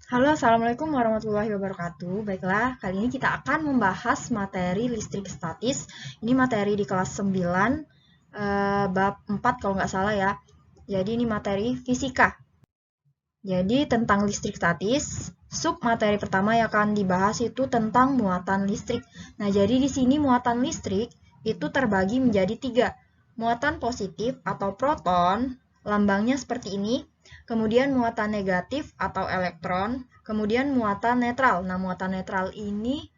Halo, Assalamualaikum warahmatullahi wabarakatuh. Baiklah, kali ini kita akan membahas materi listrik statis. Ini materi di kelas 9, bab 4 kalau nggak salah ya. Jadi ini materi fisika. Jadi tentang listrik statis, sub materi pertama yang akan dibahas itu tentang muatan listrik. Nah, jadi di sini muatan listrik itu terbagi menjadi 3. Muatan positif atau proton, lambangnya seperti ini. Kemudian muatan negatif atau elektron, kemudian muatan netral. Nah, muatan netral ini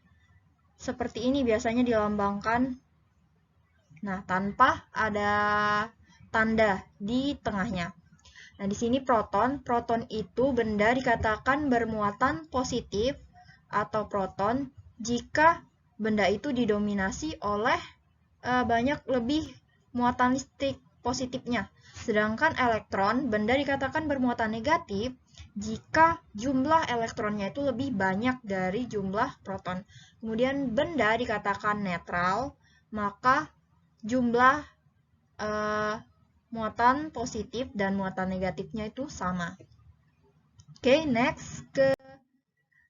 seperti ini biasanya dilambangkan. Nah, tanpa ada tanda di tengahnya. Nah, di sini proton. Proton itu benda dikatakan bermuatan positif atau proton jika benda itu didominasi oleh banyak lebih muatan listrik positifnya. Sedangkan elektron, benda dikatakan bermuatan negatif jika jumlah elektronnya itu lebih banyak dari jumlah proton. Kemudian benda dikatakan netral, maka jumlah muatan positif dan muatan negatifnya itu sama. Oke, next ke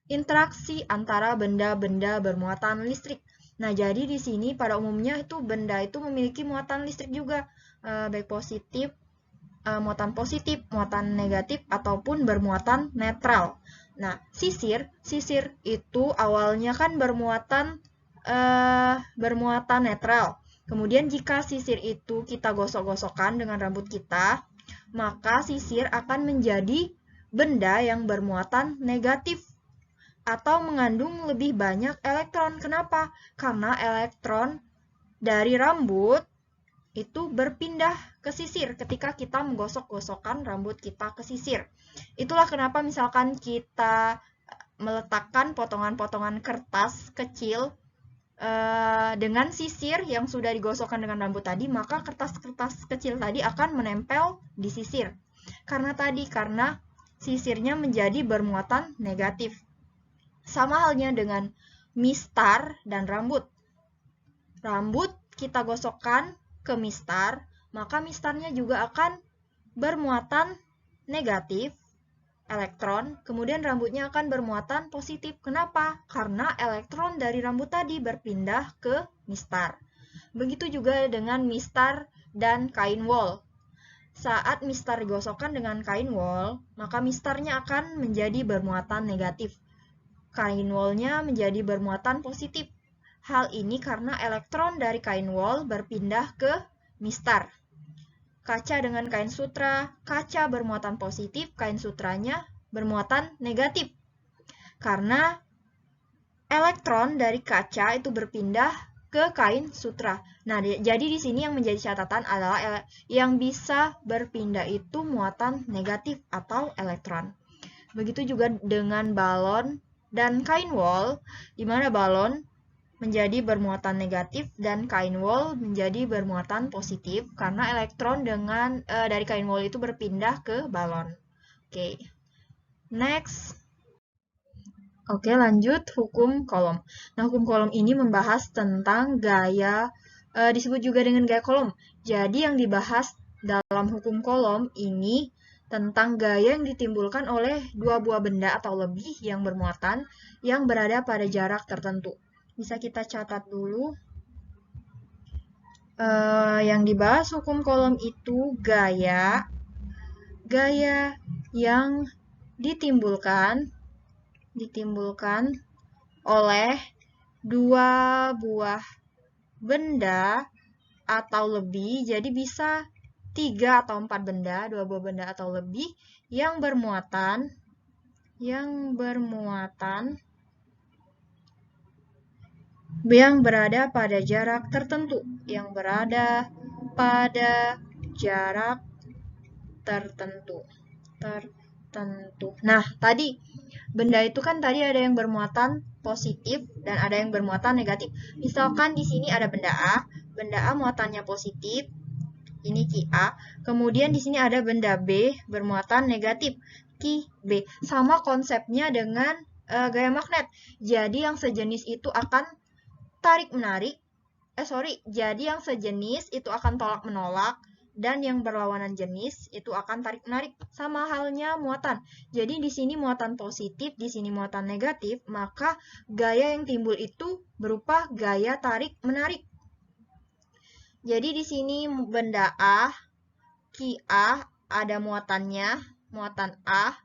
interaksi antara benda-benda bermuatan listrik. Nah, jadi di sini pada umumnya itu benda itu memiliki muatan listrik juga, baik positif, muatan positif, muatan negatif, ataupun bermuatan netral. Nah, sisir itu awalnya kan bermuatan netral. Kemudian jika sisir itu kita gosok-gosokkan dengan rambut kita, maka sisir akan menjadi benda yang bermuatan negatif atau mengandung lebih banyak elektron. Kenapa? Karena elektron dari rambut itu berpindah ke sisir ketika kita menggosok-gosokkan rambut kita ke sisir. Itulah kenapa misalkan kita meletakkan potongan-potongan kertas kecil dengan sisir yang sudah digosokkan dengan rambut tadi, maka kertas-kertas kecil tadi akan menempel di sisir. Karena sisirnya menjadi bermuatan negatif. Sama halnya dengan mistar dan rambut. Rambut kita gosokkan ke mistar, maka mistarnya juga akan bermuatan negatif, elektron, kemudian rambutnya akan bermuatan positif. Kenapa? Karena elektron dari rambut tadi berpindah ke mistar. Begitu juga dengan mistar dan kain wol. Saat mistar digosokkan dengan kain wol, maka mistarnya akan menjadi bermuatan negatif. Kain wolnya menjadi bermuatan positif. Hal ini karena elektron dari kain wol berpindah ke mistar. Kaca dengan kain sutra, kaca bermuatan positif, kain sutranya bermuatan negatif. Karena elektron dari kaca itu berpindah ke kain sutra. Nah, jadi di sini yang menjadi catatan adalah yang bisa berpindah itu muatan negatif atau elektron. Begitu juga dengan balon dan kain wol, di mana balon menjadi bermuatan negatif dan kain wol menjadi bermuatan positif karena elektron dari kain wol itu berpindah ke balon. Oke. Next. Oke, lanjut hukum kolom. Nah, hukum kolom ini membahas tentang gaya, disebut juga dengan gaya kolom. Jadi yang dibahas dalam hukum kolom ini tentang gaya yang ditimbulkan oleh dua buah benda atau lebih yang bermuatan yang berada pada jarak tertentu. Bisa kita catat dulu. Yang dibahas hukum kolom itu gaya yang ditimbulkan oleh dua buah benda atau lebih, jadi bisa 3 atau 4 benda, 2 buah benda atau lebih yang bermuatan yang berada pada jarak tertentu, Nah, tadi benda itu kan tadi ada yang bermuatan positif dan ada yang bermuatan negatif. Misalkan di sini ada benda A muatannya positif, ini Ki A. Kemudian di sini ada benda B bermuatan negatif, Ki B. Sama konsepnya dengan gaya magnet. Jadi yang sejenis itu akan tarik menarik. Jadi yang sejenis itu akan tolak menolak dan yang berlawanan jenis itu akan tarik-menarik. Sama halnya muatan. Jadi di sini muatan positif, di sini muatan negatif, maka gaya yang timbul itu berupa gaya tarik-menarik. Jadi di sini benda A, Ki A, ada muatannya, muatan A,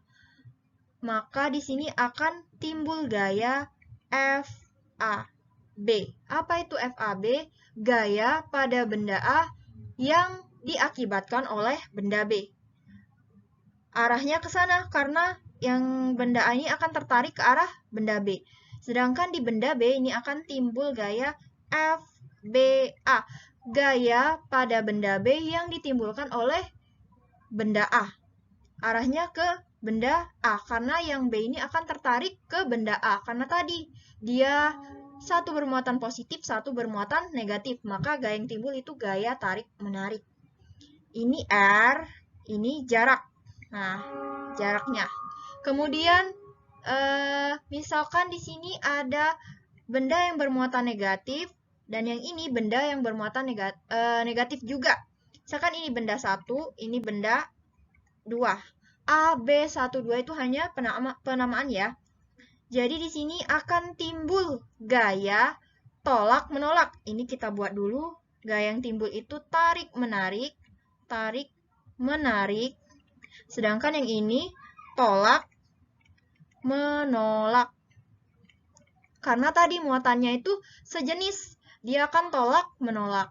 maka di sini akan timbul gaya FAB. Apa itu FAB? Gaya pada benda A yang diakibatkan oleh benda B. Arahnya ke sana karena yang benda A ini akan tertarik ke arah benda B. Sedangkan di benda B ini akan timbul gaya FBA. Gaya pada benda B yang ditimbulkan oleh benda A. Arahnya ke benda A karena yang B ini akan tertarik ke benda A karena tadi dia satu bermuatan positif, satu bermuatan negatif, maka gaya yang timbul itu gaya tarik-menarik. Ini R, ini jarak. Nah, jaraknya. Kemudian, misalkan di sini ada benda yang bermuatan negatif, dan yang ini benda yang bermuatan negatif juga. Misalkan ini benda 1, ini benda 2. A, B, 1, 2 itu hanya penamaan ya. Jadi di sini akan timbul gaya tolak-menolak. Ini kita buat dulu. Gaya yang timbul itu tarik-menarik, tarik-menarik. Sedangkan yang ini tolak-menolak. Karena tadi muatannya itu sejenis, dia akan tolak-menolak.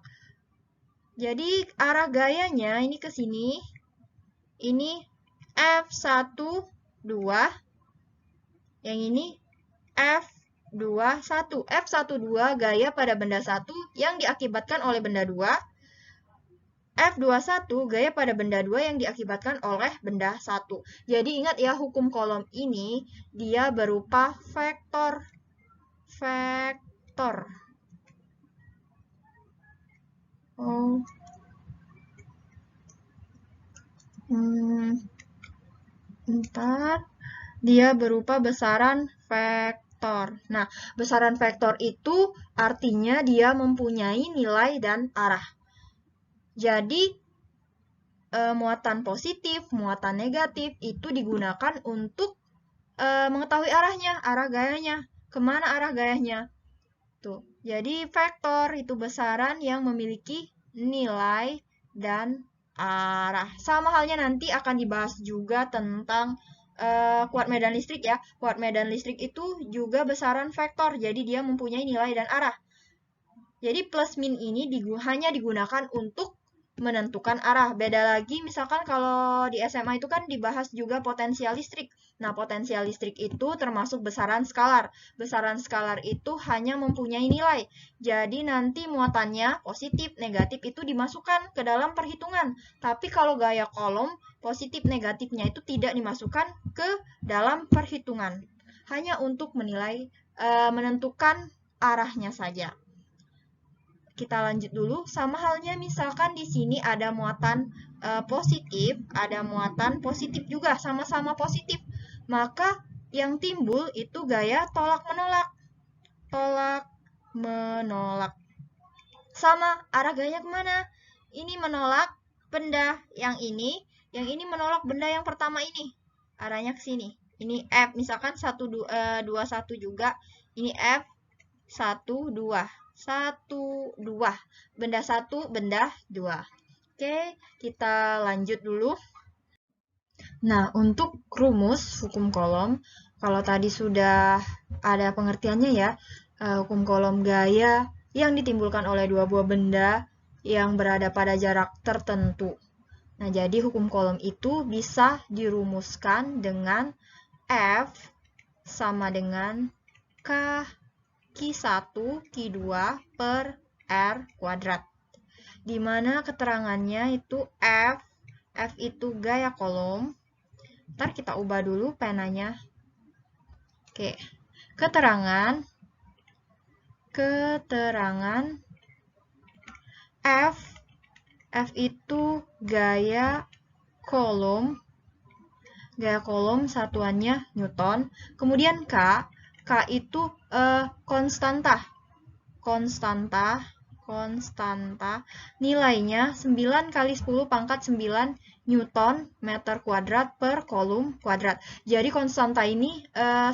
Jadi arah gayanya ini ke sini. Ini F1, 2. Yang ini F21. F12 gaya pada benda 1 yang diakibatkan oleh benda 2. F21 gaya pada benda 2 yang diakibatkan oleh benda 1. Jadi ingat ya, hukum kolom ini dia berupa vektor. Vektor. Oh. Bentar. Dia berupa besaran vektor. Nah, besaran vektor itu artinya dia mempunyai nilai dan arah. Jadi, muatan positif, muatan negatif itu digunakan untuk mengetahui arahnya, arah gayanya. Kemana arah gayanya? Tuh. Jadi, vektor itu besaran yang memiliki nilai dan arah. Sama halnya nanti akan dibahas juga tentang kuat medan listrik ya. Kuat medan listrik itu juga besaran vektor, jadi dia mempunyai nilai dan arah. Jadi plus min ini hanya digunakan untuk menentukan arah. Beda lagi misalkan kalau di SMA itu kan dibahas juga potensial listrik. Nah, potensial listrik itu termasuk besaran skalar. Besaran skalar itu hanya mempunyai nilai. Jadi nanti muatannya positif, negatif itu dimasukkan ke dalam perhitungan. Tapi kalau gaya kolom, positif negatifnya itu tidak dimasukkan ke dalam perhitungan. Hanya untuk menilai, menentukan arahnya saja. Kita lanjut dulu, sama halnya misalkan di sini ada muatan positif, ada muatan positif juga, sama-sama positif. Maka yang timbul itu gaya tolak-menolak. Tolak-menolak. Sama, arah gayanya kemana? Ini menolak benda yang ini menolak benda yang pertama ini. Arahnya ke sini. Ini F, misalkan 1, 2, 1 juga. Ini F, 1, 2. 1, 2. Benda 1, benda 2. Oke, kita lanjut dulu. Nah, untuk rumus hukum kolom, kalau tadi sudah ada pengertiannya ya, hukum kolom gaya yang ditimbulkan oleh dua buah benda yang berada pada jarak tertentu. Nah, jadi hukum kolom itu bisa dirumuskan dengan F sama dengan K Q1, Q2 per R kuadrat. Di mana keterangannya itu F itu gaya kolom. Ntar kita ubah dulu penanya. Oke, keterangan F itu gaya kolom satuannya Newton. Kemudian K itu konstanta konstanta nilainya 9 kali 10 pangkat 9 Newton meter kuadrat per kolom kuadrat. Jadi konstanta ini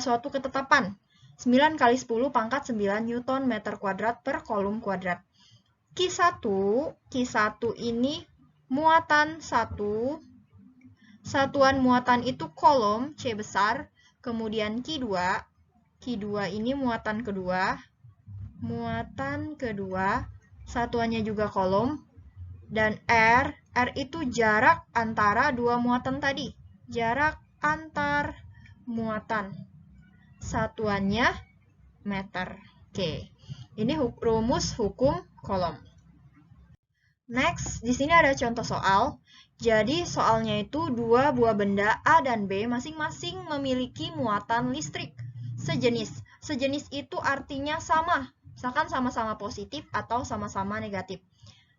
suatu ketetapan. 9 kali 10 pangkat 9 Newton meter kuadrat per kolom kuadrat. Q1 ini muatan 1. Satuan muatan itu kolom C besar. Kemudian Q2 ini muatan kedua. Muatan kedua. Satuannya juga kolom, dan R itu jarak antara dua muatan tadi. Jarak antar muatan. Satuannya meter. Oke. Ini rumus hukum kolom. Next, di sini ada contoh soal. Jadi soalnya itu dua buah benda A dan B masing-masing memiliki muatan listrik sejenis. Sejenis itu artinya sama. Misalkan sama-sama positif atau sama-sama negatif.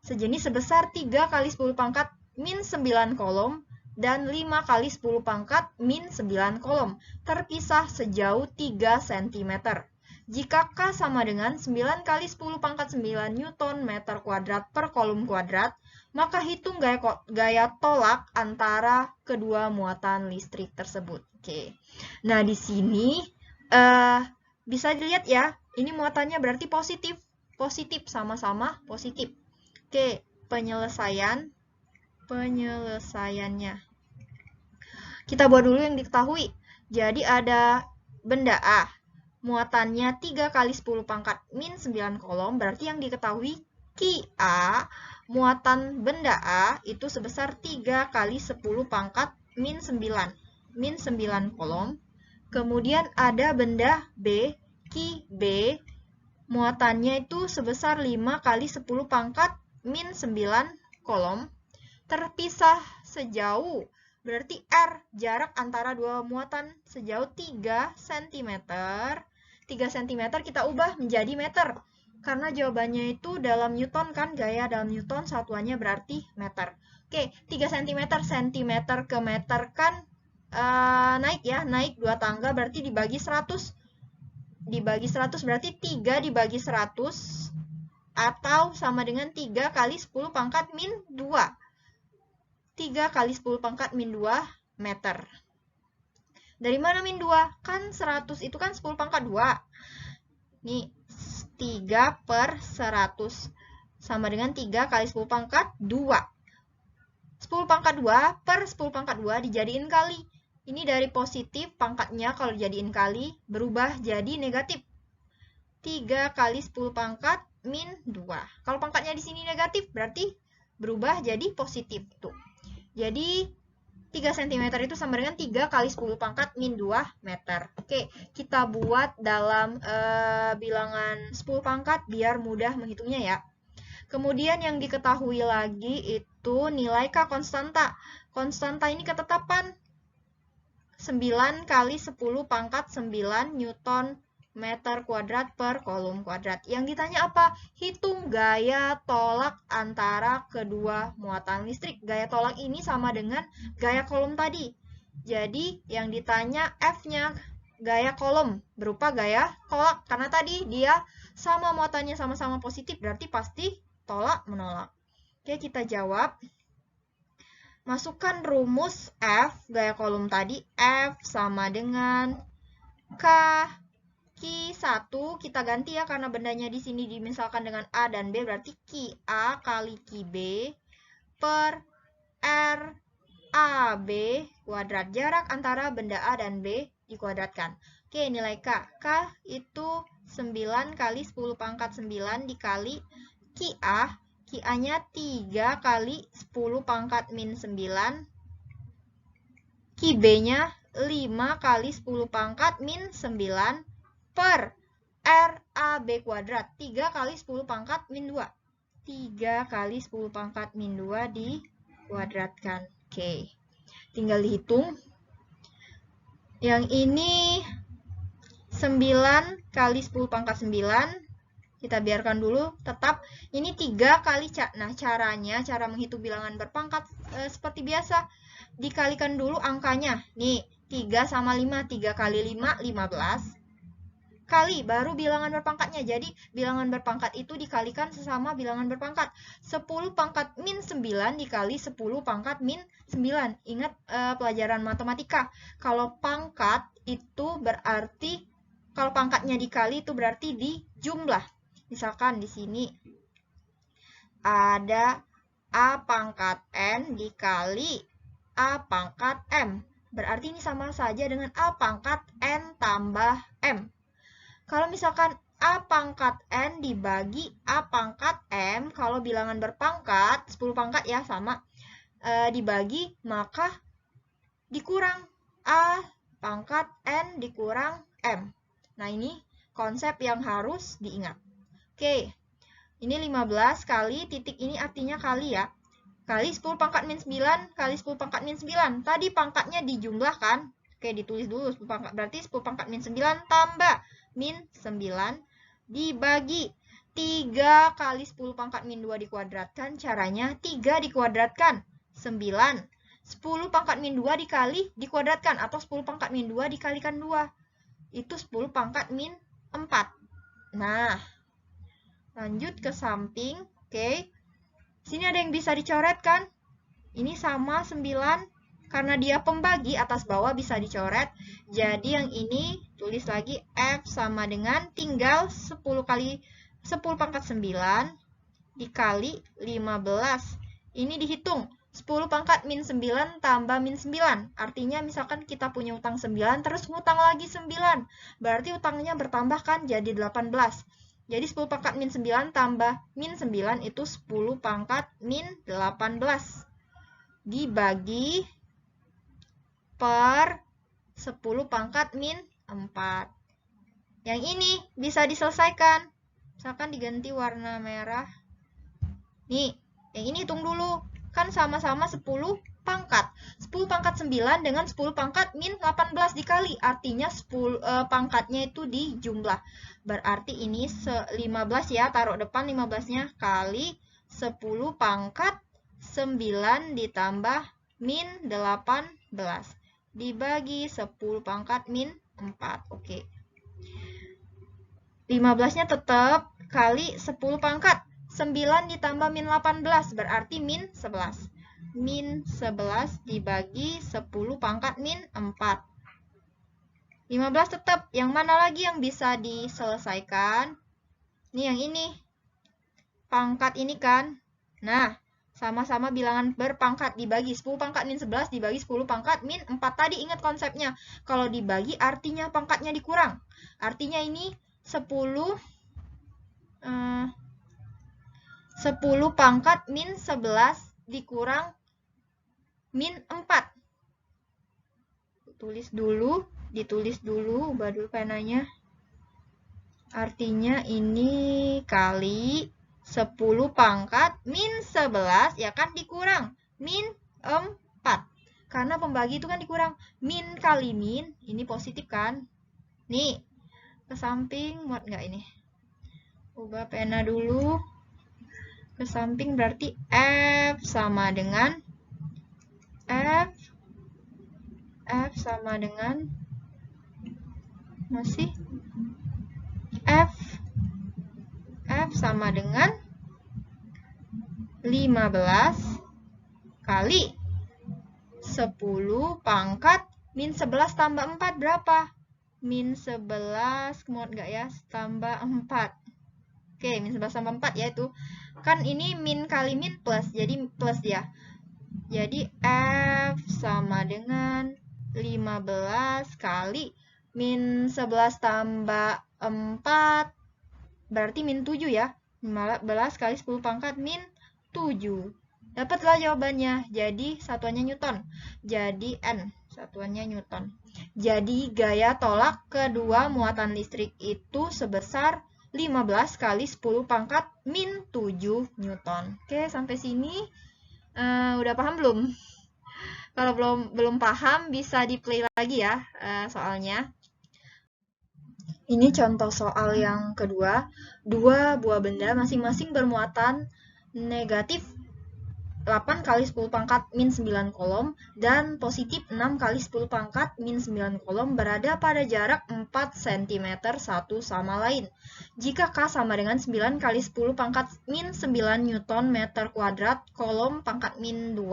Sejenis sebesar 3 kali 10 pangkat min 9 kolom dan 5 kali 10 pangkat min 9 kolom. Terpisah sejauh 3 cm. Jika K sama dengan 9 kali 10 pangkat 9 Newton meter kuadrat per kolom kuadrat, maka hitung gaya tolak antara kedua muatan listrik tersebut. Oke. Nah, di sini bisa dilihat ya, ini muatannya berarti positif. Positif, sama-sama positif. Oke, penyelesaiannya. Kita buat dulu yang diketahui. Jadi ada benda A. Muatannya 3 kali 10 pangkat min 9 kolom. Berarti yang diketahui QA, muatan benda A itu sebesar 3 kali 10 pangkat min 9 kolom. Kemudian ada benda B, QB, muatannya itu sebesar 5 kali 10 pangkat min 9 kolom. Terpisah sejauh, berarti R, jarak antara dua muatan sejauh 3 cm. 3 cm kita ubah menjadi meter. Karena jawabannya itu dalam Newton kan, gaya dalam Newton, satuannya berarti meter. Oke, 3 cm, cm ke meter kan naik ya, naik 2 tangga berarti dibagi 100. Dibagi 100 berarti 3 dibagi 100 atau sama dengan 3 kali 10 pangkat min 2. 3 kali 10 pangkat min 2 meter. Dari mana min 2? Kan 100 itu kan 10 pangkat 2. Nih, 3 per 100 sama dengan 3 kali 10 pangkat 2. 10 pangkat 2 per 10 pangkat 2 dijadiin kali. Ini dari positif, pangkatnya kalau dijadiin kali berubah jadi negatif. 3 kali 10 pangkat min 2. Kalau pangkatnya di sini negatif, berarti berubah jadi positif. Tuh. Jadi 3 cm itu sama dengan 3 kali 10 pangkat min 2 meter. Oke, kita buat dalam bilangan 10 pangkat biar mudah menghitungnya ya. Kemudian yang diketahui lagi itu nilai K konstanta. Konstanta ini ketetapan. 9 kali 10 pangkat 9 Newton meter kuadrat per kolom kuadrat. Yang ditanya apa? Hitung gaya tolak antara kedua muatan listrik. Gaya tolak ini sama dengan gaya kolom tadi. Jadi yang ditanya F-nya gaya kolom berupa gaya tolak. Karena tadi dia sama muatannya sama-sama positif, berarti pasti tolak menolak. Oke, kita jawab. Masukkan rumus F, gaya kolom tadi, F sama dengan K. Q1 kita ganti ya, karena bendanya di sini dimisalkan dengan A dan B, berarti QA kali QB per R AB kuadrat. Jarak antara benda A dan B dikuadratkan. Oke, nilai K. K itu 9 kali 10 pangkat 9 dikali QA. QA-nya 3 kali 10 pangkat min 9. QB-nya 5 kali 10 pangkat min 9 per RAB kuadrat. 3 kali 10 pangkat min 2. 3 kali 10 pangkat min 2 dikuadratkan. Oke, tinggal dihitung. Yang ini 9 kali 10 pangkat 9. Kita biarkan dulu, tetap ini 3 kali, nah caranya, cara menghitung bilangan berpangkat seperti biasa. Dikalikan dulu angkanya, nih 3 sama 5, 3 kali 5, 15. kali baru bilangan berpangkatnya. Jadi bilangan berpangkat itu dikalikan sesama bilangan berpangkat. 10 pangkat min 9 dikali 10 pangkat min 9. Ingat pelajaran matematika. Kalau pangkat itu berarti, kalau pangkatnya dikali itu berarti dijumlah. Misalkan di sini ada A pangkat N dikali A pangkat M. Berarti ini sama saja dengan A pangkat N tambah M. Kalau misalkan A pangkat N dibagi A pangkat M, kalau bilangan berpangkat, 10 pangkat ya sama, dibagi, maka dikurang A pangkat N dikurang M. Nah, ini konsep yang harus diingat. Oke, ini 15 kali, titik ini artinya kali ya. Kali 10 pangkat min 9, kali 10 pangkat min 9. Tadi pangkatnya dijumlahkan. Oke, ditulis dulu 10 pangkat. Berarti 10 pangkat min 9 tambah min 9 dibagi 3 kali 10 pangkat min 2 dikuadratkan. Caranya 3 dikuadratkan 9. 10 pangkat min 2 dikali dikuadratkan. Atau 10 pangkat min 2 dikalikan 2. Itu 10 pangkat min 4. Nah, lanjut ke samping. Oke. Sini ada yang bisa dicoret kan? Ini sama 9. Karena dia pembagi, atas bawah bisa dicoret. Jadi yang ini tulis lagi F sama dengan tinggal 10 kali 10 pangkat 9 dikali 15. Ini dihitung. 10 pangkat min 9 tambah min 9. Artinya misalkan kita punya utang 9, terus ngutang lagi 9. Berarti utangnya bertambah kan jadi 18. Jadi 10 pangkat min 9 tambah min 9 itu 10 pangkat min 18. Dibagi per 10 pangkat min 4. Yang ini bisa diselesaikan. Misalkan diganti warna merah. Nih, yang ini hitung dulu. Kan sama-sama 10 pangkat. 10 pangkat 9 dengan 10 pangkat min 18 dikali. Artinya 10 pangkatnya itu dijumlah. Berarti ini 15 ya, taruh depan 15-nya kali 10 pangkat 9 ditambah min 18 dibagi 10 pangkat min 4. Oke. 15-nya tetap kali 10 pangkat 9 ditambah min 18 berarti min 11. Min 11 dibagi 10 pangkat min 4. 15 tetap. Yang mana lagi yang bisa diselesaikan? Ini yang ini. Pangkat ini kan. Nah, sama-sama bilangan berpangkat dibagi 10 pangkat min 11 dibagi 10 pangkat min 4. Tadi ingat konsepnya. Kalau dibagi artinya pangkatnya dikurang. Artinya ini 10 pangkat min 11 dikurang min 4. Ditulis dulu, ubah dulu penanya. Artinya ini kali 10 pangkat min 11 ya kan dikurang min 4. Karena pembagi itu kan dikurang. Min kali min, ini positif kan? Nih, ke samping muat nggak ini? Ubah pena dulu. Ke samping berarti F sama dengan F sama dengan masih F sama dengan 15 kali 10 pangkat min 11 tambah 4 berapa? Min 11, muat nggak ya? Tambah 4. Oke, min 11 tambah 4 ya itu. Kan ini min kali min plus, jadi plus dia. Jadi F sama dengan 15 kali min 11 tambah 4. Berarti min 7 ya. 15 kali 10 pangkat min 7. Dapatlah jawabannya. Jadi satuannya Newton. Jadi N. Satuannya Newton. Jadi gaya tolak kedua muatan listrik itu sebesar 15 kali 10 pangkat min 7 Newton. Oke, sampai sini udah paham belum? Kalau belum paham bisa di-play lagi ya soalnya. Ini contoh soal yang kedua. Dua buah benda masing-masing bermuatan negatif 8 kali 10 pangkat min 9 kolom dan positif 6 kali 10 pangkat min 9 kolom berada pada jarak 4 cm satu sama lain. Jika K sama dengan 9 kali 10 pangkat min 9 Newton meter kuadrat kolom pangkat min 2,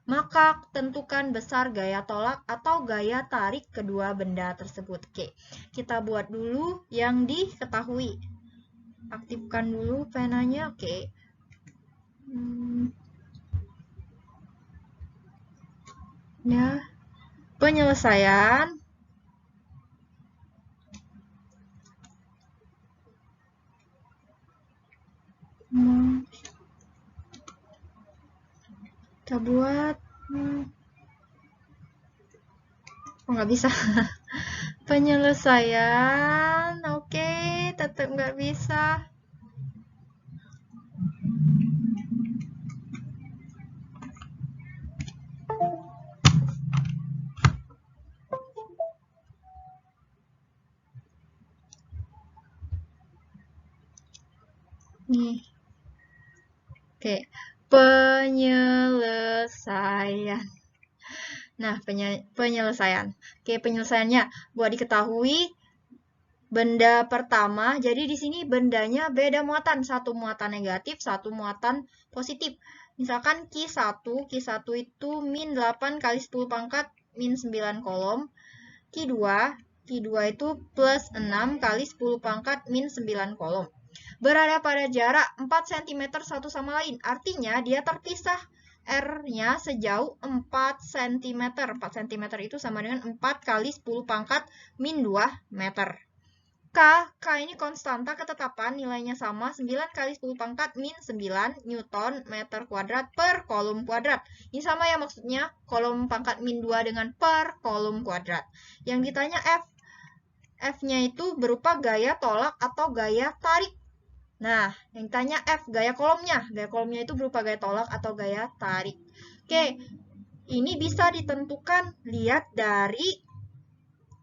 maka tentukan besar gaya tolak atau gaya tarik kedua benda tersebut. Oke, kita buat dulu yang diketahui. Aktifkan dulu penanya. Oke. Ya, penyelesaian. Kita buat. Oh, nggak bisa. Penyelesaian. Oke, tetap nggak bisa. Nih. Oke, penyelesaian. Nah, penyelesaian. Oke, penyelesaiannya buat diketahui benda pertama. Jadi di sini bendanya beda muatan, satu muatan negatif, satu muatan positif. Misalkan Q1 itu min 8 kali 10 pangkat min 9 kolom. Q2 itu plus 6 kali 10 pangkat min 9 kolom. Berada pada jarak 4 cm satu sama lain. Artinya dia terpisah R-nya sejauh 4 cm. 4 cm itu sama dengan 4 kali 10 pangkat min 2 meter. K ini konstanta ketetapan, nilainya sama 9 kali 10 pangkat min 9 Newton meter kuadrat per kolom kuadrat. Ini sama ya maksudnya, kolom pangkat min 2 dengan per kolom kuadrat. Yang ditanya F. F-nya itu berupa gaya tolak atau gaya tarik. Nah, yang ditanya F, gaya kolomnya. Gaya kolomnya itu berupa gaya tolak atau gaya tarik. Oke, ini bisa ditentukan lihat dari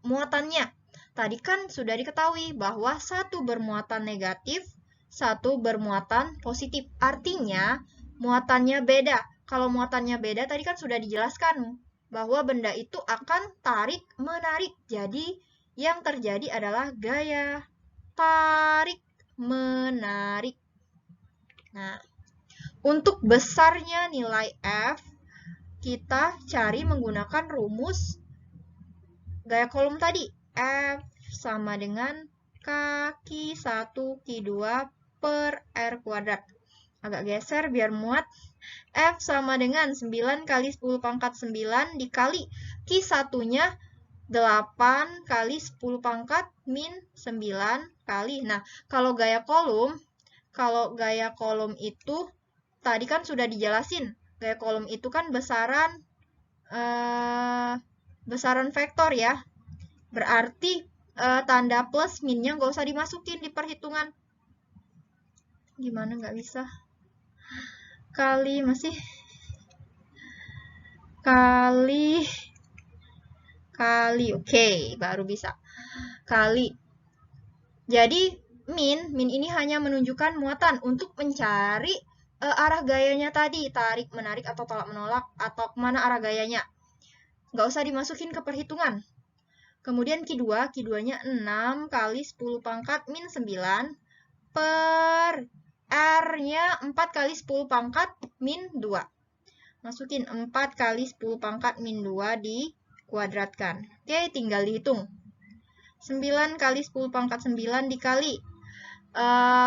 muatannya. Tadi kan sudah diketahui bahwa satu bermuatan negatif, satu bermuatan positif. Artinya, muatannya beda. Kalau muatannya beda, tadi kan sudah dijelaskan bahwa benda itu akan tarik-menarik. Jadi, yang terjadi adalah gaya tarik-menarik. Nah, untuk besarnya nilai F, kita cari menggunakan rumus gaya kolom tadi. F sama dengan Q1 Q2 per R kuadrat. Agak geser biar muat. F sama dengan 9 kali 10 pangkat 9 dikali Q1-nya 8 kali 10 pangkat min 9 kali. Nah, kalau gaya kolom itu tadi kan sudah dijelasin. Gaya kolom itu kan besaran vektor ya. Berarti tanda plus minnya nggak usah dimasukin di perhitungan. Gimana nggak bisa? Kali masih kali oke, baru bisa kali. Jadi min ini hanya menunjukkan muatan untuk mencari arah gayanya tadi, tarik menarik atau tolak menolak atau kemana arah gayanya. Nggak usah dimasukin ke perhitungan. Kemudian Q2-nya 6 kali 10 pangkat min 9 per R-nya 4 kali 10 pangkat min 2. Masukin 4 kali 10 pangkat min 2 dikuadratkan. Oke, tinggal dihitung. 9 kali 10 pangkat 9 dikali 8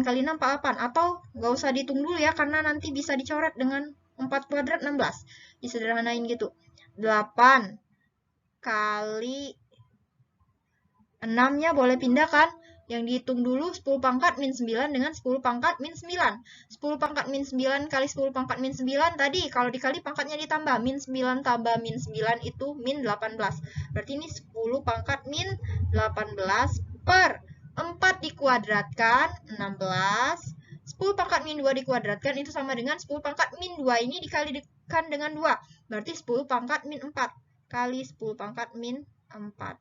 kali 6 8. Atau nggak usah dihitung dulu ya, karena nanti bisa dicoret dengan 4 kuadrat 16. Disederhanain gitu. 8 kali 6-nya boleh pindah kan? Yang dihitung dulu 10 pangkat min 9 dengan 10 pangkat min 9. 10 pangkat min 9 kali 10 pangkat min 9 tadi, kalau dikali pangkatnya ditambah. Min 9 tambah min 9 itu min 18. Berarti ini 10 pangkat min 18 per 4 dikuadratkan 16. 10 pangkat min 2 dikuadratkan itu sama dengan 10 pangkat min 2 ini dikalikan dengan 2. Berarti 10 pangkat min 4 kali 10 pangkat min 4.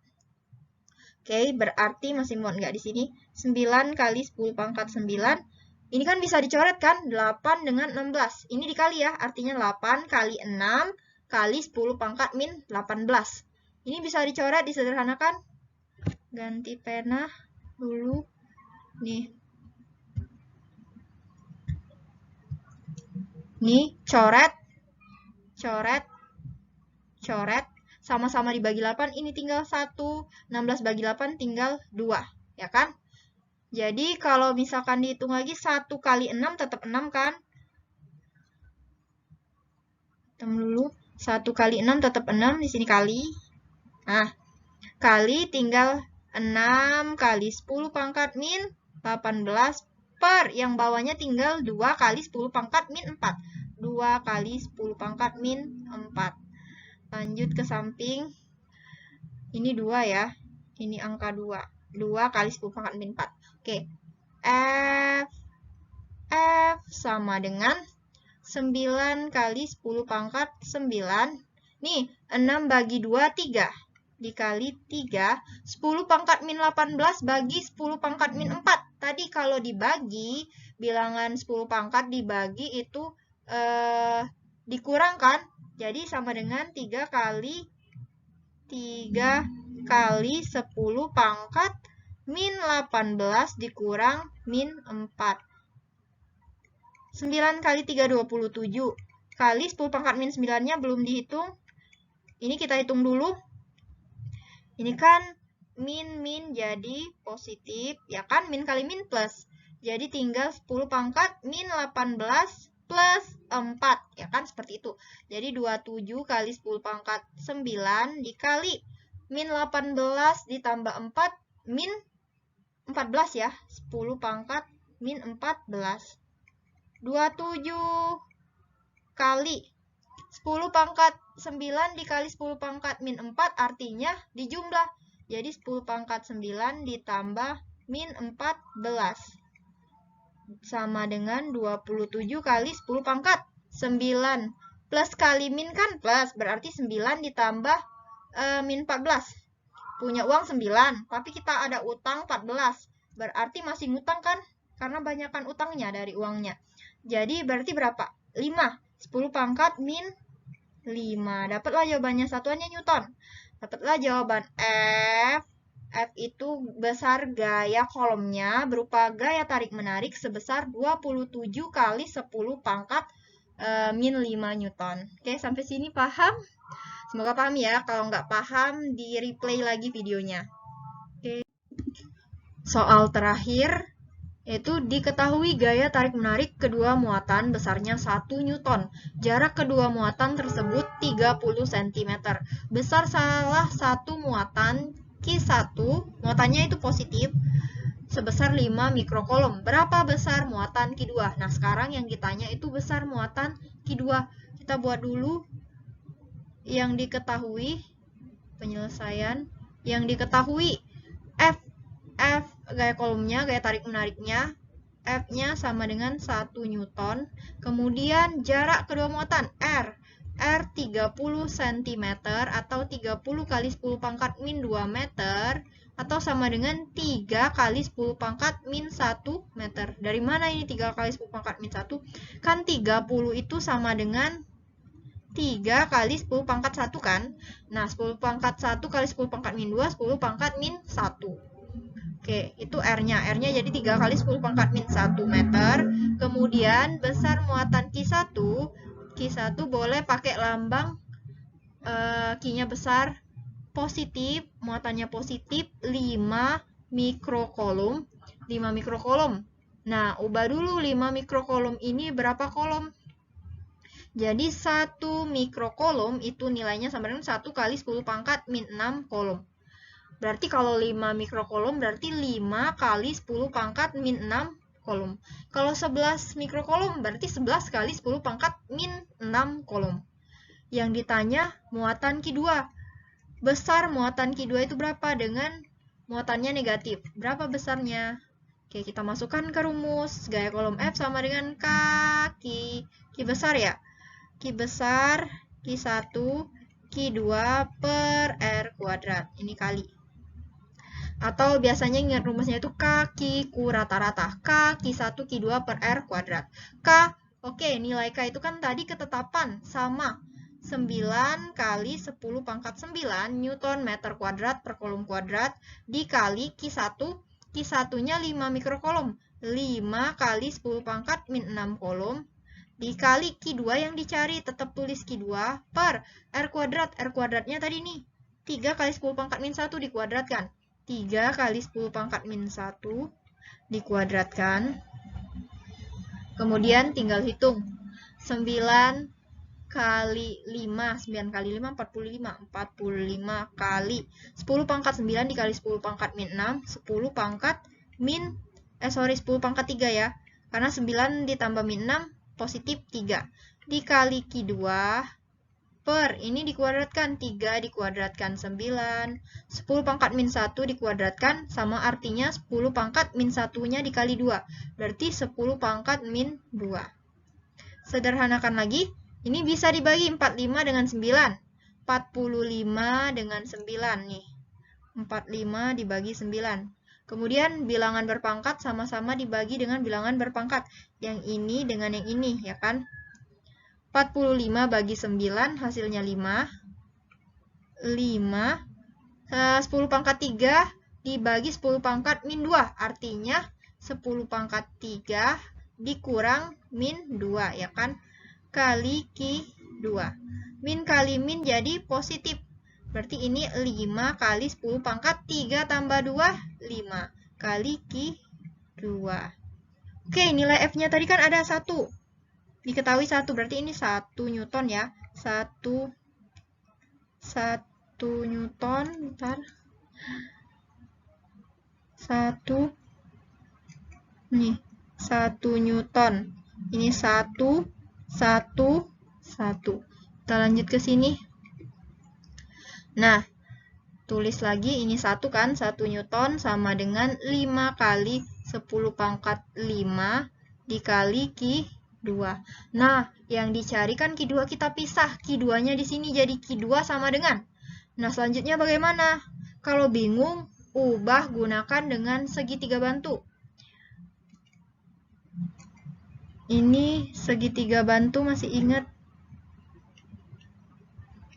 Oke, berarti masih muat nggak di sini? 9 kali 10 pangkat 9. Ini kan bisa dicoret kan? 8 dengan 16. Ini dikali ya, artinya 8 kali 6 kali 10 pangkat min 18. Ini bisa dicoret, disederhanakan. Ganti pena dulu. Nih. Nih, coret. Coret. Coret. Sama-sama dibagi 8, ini tinggal 1. 16 bagi 8 tinggal 2. Ya kan? Jadi kalau misalkan dihitung lagi 1 kali 6 tetap 6 kan? Hitung dulu. 1 kali 6 tetap 6, di sini kali. Nah, kali tinggal 6 kali 10 pangkat min 18 per yang bawahnya tinggal 2 kali 10 pangkat min 4. 2 kali 10 pangkat min 4. Lanjut ke samping. Ini 2 ya. Ini angka 2. 2 kali 10 pangkat min 4. Oke. F sama dengan 9 kali 10 pangkat 9. Nih, 6 bagi 2, 3. Dikali 3, 10 pangkat min 18 bagi 10 pangkat min 4. Tadi kalau dibagi, bilangan 10 pangkat dibagi itu dikurangkan. Jadi sama dengan 3 kali 10 pangkat min 18 dikurang min 4. 9 kali 3, 27. Kali 10 pangkat min 9-nya belum dihitung. Ini kita hitung dulu. Ini kan min jadi positif. Ya kan, min kali min plus. Jadi tinggal 10 pangkat min 18 plus 4. Ya kan, seperti itu. Jadi 27 kali 10 pangkat 9 dikali min 18 ditambah 4 min 14 ya. 10 pangkat min 14. 27 kali 10 pangkat 9 dikali 10 pangkat min 4 artinya dijumlah. Jadi 10 pangkat 9 ditambah min 14. Sama dengan 27 kali 10 pangkat 9. Plus kali min kan plus. Berarti 9 ditambah min 14. Punya uang 9. Tapi kita ada utang 14. Berarti masih ngutang kan? Karena banyakkan utangnya dari uangnya. Jadi berarti berapa? 5. 10 pangkat min 5. Dapatlah jawabannya, satuannya Newton. Dapatlah jawaban F. F itu besar gaya kolomnya berupa gaya tarik-menarik sebesar 27 kali 10 pangkat min 5 Newton. Oke, sampai sini paham? Semoga paham ya. Kalau nggak paham, di replay lagi videonya. Oke. Soal terakhir. Yaitu diketahui gaya tarik-menarik kedua muatan besarnya 1 Newton. Jarak kedua muatan tersebut 30 cm. Besar salah satu muatan Q1, muatannya itu positif, sebesar 5 mikrokolom. Berapa besar muatan Q2? Nah, sekarang yang ditanya itu besar muatan Q2. Kita buat dulu yang diketahui, penyelesaian. Yang diketahui, F gaya kolomnya, gaya tarik menariknya, F-nya sama dengan 1 Newton. Kemudian jarak kedua muatan, R 30 cm atau 30 kali 10 pangkat min 2 meter atau sama dengan 3 kali 10 pangkat min 1 meter. Dari mana ini 3 kali 10 pangkat min 1? Kan 30 itu sama dengan 3 kali 10 pangkat 1 kan? Nah, 10 pangkat 1 kali 10 pangkat min 2, 10 pangkat min 1. Oke, itu R-nya. R-nya jadi 3 kali 10 pangkat min 1 meter. Kemudian besar muatan Q1. Q1 boleh pakai lambang Q-nya besar positif. Muatannya positif 5 mikrokolom. 5 mikrokolom. Nah, ubah dulu 5 mikrokolom ini berapa kolom? Jadi 1 mikrokolom itu nilainya sama dengan 1 kali 10 pangkat min 6 kolom. Berarti kalau 5 mikrokolom berarti 5 kali 10 pangkat min 6 kolom. Kalau 11 mikrokolom berarti 11 kali 10 pangkat min 6 kolom. Yang ditanya muatan Q2. Besar muatan Q2 itu berapa dengan muatannya negatif? Berapa besarnya? Oke, kita masukkan ke rumus. Gaya kolom F sama dengan K. Q besar ya? Q besar, Q1, Q2 per R kuadrat. Ini kali. Atau biasanya ingat rumusnya itu K, Q, Q rata-rata. K, Q1, Q2 per R kuadrat. K, oke, nilai K itu kan tadi ketetapan, sama 9 kali 10 pangkat 9 Newton meter kuadrat per kolom kuadrat dikali Q1, Q1-nya 5 mikrokolom. 5 kali 10 pangkat min 6 kolom dikali Q2 yang dicari, tetap tulis Q2 per R kuadrat. R kuadratnya tadi nih, 3 kali 10 pangkat min 1 dikuadratkan. 3 kali 10 pangkat min 1 dikuadratkan. Kemudian tinggal hitung. 9 kali 5, 9 kali 5, 45. 45 kali 10 pangkat 9 dikali 10 pangkat min 6, 10 pangkat min, 10 pangkat 3 ya. Karena 9 ditambah min 6, positif 3. Dikali Q2 per, ini dikuadratkan, 3 dikuadratkan 9. 10 pangkat min 1 dikuadratkan, sama artinya 10 pangkat min 1-nya dikali 2. Berarti 10 pangkat min 2. Sederhanakan lagi, ini bisa dibagi 45 dengan 9. 45 dengan 9 nih. 45 dibagi 9. Kemudian bilangan berpangkat sama-sama dibagi dengan bilangan berpangkat. Yang ini dengan yang ini, ya kan? 45 bagi 9, hasilnya 5. 5. 10 pangkat 3 dibagi 10 pangkat min 2. Artinya 10 pangkat 3 dikurang min 2, ya kan? Kali Q2. Min kali min jadi positif. Berarti ini 5 kali 10 pangkat 3 tambah 2, 5 kali Q2. Oke, nilai F-nya tadi kan ada 1. Diketahui 1, berarti ini 1 Newton ya. 1 Newton, bentar. 1 nih, 1 Newton. Ini 1 1 1. Kita lanjut ke sini. Nah, tulis lagi ini 1 kan, 1 Newton sama dengan 5 kali 10 pangkat 5 dikali Q2. Nah, yang dicari kan Q2 kita pisah. Q2-nya di sini jadi Q2 sama dengan. Nah, selanjutnya bagaimana? Kalau bingung, ubah gunakan dengan segitiga bantu. Ini segitiga bantu masih ingat?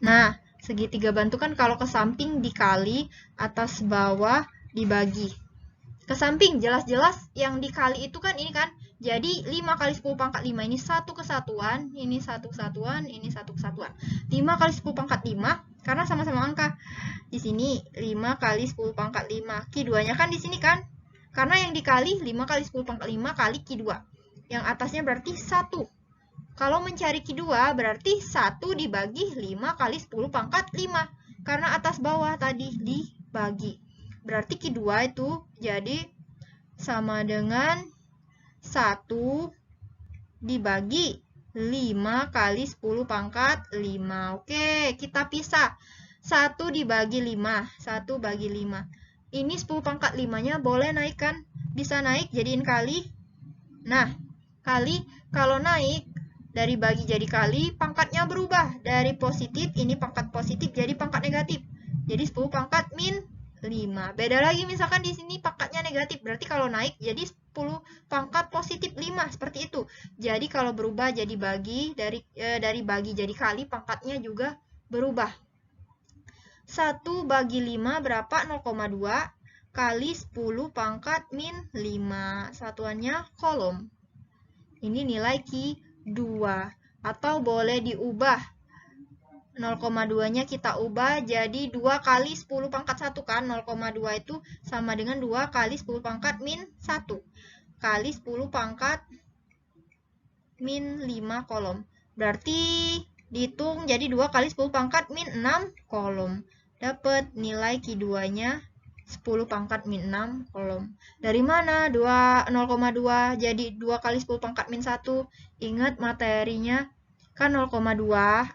Nah, segitiga bantu kan kalau ke samping dikali, atas bawah dibagi. Ke samping jelas-jelas yang dikali itu kan ini kan. Jadi 5 kali 10 pangkat 5 ini satu kesatuan, ini satu kesatuan, ini satu kesatuan. 5 kali 10 pangkat 5 karena sama-sama angka. Di sini 5 kali 10 pangkat 5. Q2-nya kan di sini kan. Karena yang dikali 5 kali 10 pangkat 5 kali Q2. Yang atasnya berarti 1. Kalau mencari Q2 berarti 1 dibagi 5 kali 10 pangkat 5. Karena atas bawah tadi dibagi. Berarti Q2 itu jadi sama dengan 1 dibagi 5 kali 10 pangkat 5. Oke, kita pisah. 1 dibagi 5. 1 bagi 5. Ini 10 pangkat 5-nya boleh naik kan? Bisa naik jadiin kali. Nah, kali kalau naik dari bagi jadi kali, pangkatnya berubah. Dari positif, ini pangkat positif jadi pangkat negatif. Jadi 10 pangkat min 5. Beda lagi misalkan di sini pangkatnya negatif. Berarti kalau naik jadi 10 pangkat positif 5. Seperti itu. Jadi kalau berubah jadi bagi, dari bagi jadi kali, pangkatnya juga berubah. 1 bagi 5 berapa? 0,2 kali 10 pangkat min 5. Satuannya kolom. Ini nilai Q2. Atau boleh diubah. 0,2-nya kita ubah jadi 2 kali 10 pangkat 1 kan. 0,2 itu sama dengan 2 kali 10 pangkat min 1. Kali 10 pangkat min 5 kolom. Berarti dihitung jadi 2 kali 10 pangkat min 6 kolom. Dapat nilai Q2-nya 10 pangkat min 6 kolom. Dari mana 0,2 jadi 2 kali 10 pangkat min 1? Ingat materinya kan 0,2.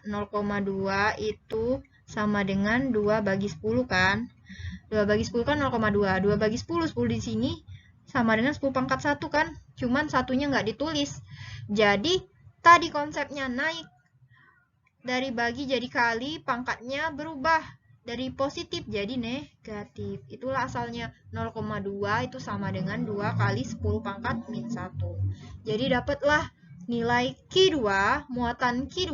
0,2 itu sama dengan 2 bagi 10 kan. 2 bagi 10 kan 0,2. 2 bagi 10, 10 di sini sama dengan 10 pangkat 1 kan. Cuman satunya nggak ditulis. Jadi tadi konsepnya naik. Dari bagi jadi kali, pangkatnya berubah. dari positif jadi negatif. Itulah asalnya 0,2 itu sama dengan 2 kali 10 pangkat min 1. Jadi dapatlah nilai Q2, muatan Q2,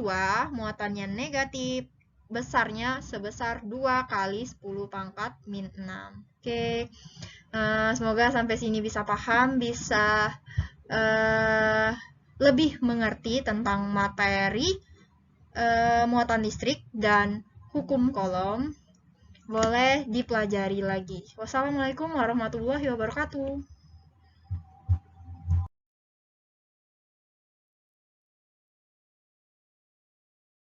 muatannya negatif, besarnya sebesar 2 kali 10 pangkat min 6. Oke, semoga sampai sini bisa paham, bisa lebih mengerti tentang materi muatan listrik dan hukum Coulomb. Boleh dipelajari lagi. Wassalamualaikum warahmatullahi wabarakatuh.